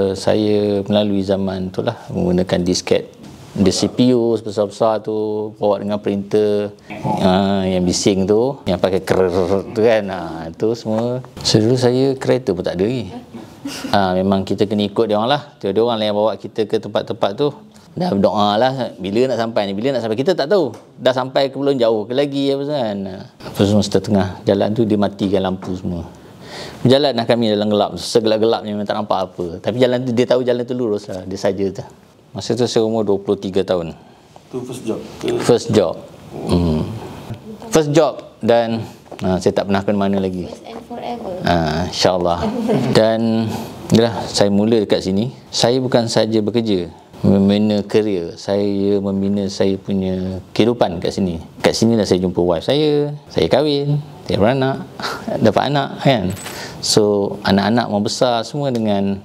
Saya melalui zaman tu lah, menggunakan disket. Ada CPU sebesar-besar tu, bawa dengan printer yang bising tu, yang pakai kerr tu kan, tu semua. So dulu saya kereta pun tak ada lagi. Memang kita kena ikut dia orang lah. Dia orang lah yang bawa kita ke tempat-tempat tu. Dah berdoa lah, bila nak sampai ni, bila nak sampai, kita tak tahu dah sampai ke belum, jauh ke lagi apa kan. Apa semua setengah jalan tu dia matikan lampu semua. Berjalan lah kami dalam gelap, segelap-gelapnya memang tak nampak apa. Tapi jalan tu, dia tahu jalan tu lurus lah, dia saja tu. Masa tu saya umur 23 tahun. Tu first job? First job. First job, dan saya tak pernah ke mana lagi. First and forever. InsyaAllah. Dan yalah, saya mula dekat sini. Saya bukan saja bekerja, membina kerjaya, saya membina saya punya kehidupan kat sini. Kat sini lah saya jumpa wife saya kahwin, saya beranak, dapat anak kan. So anak-anak membesar semua dengan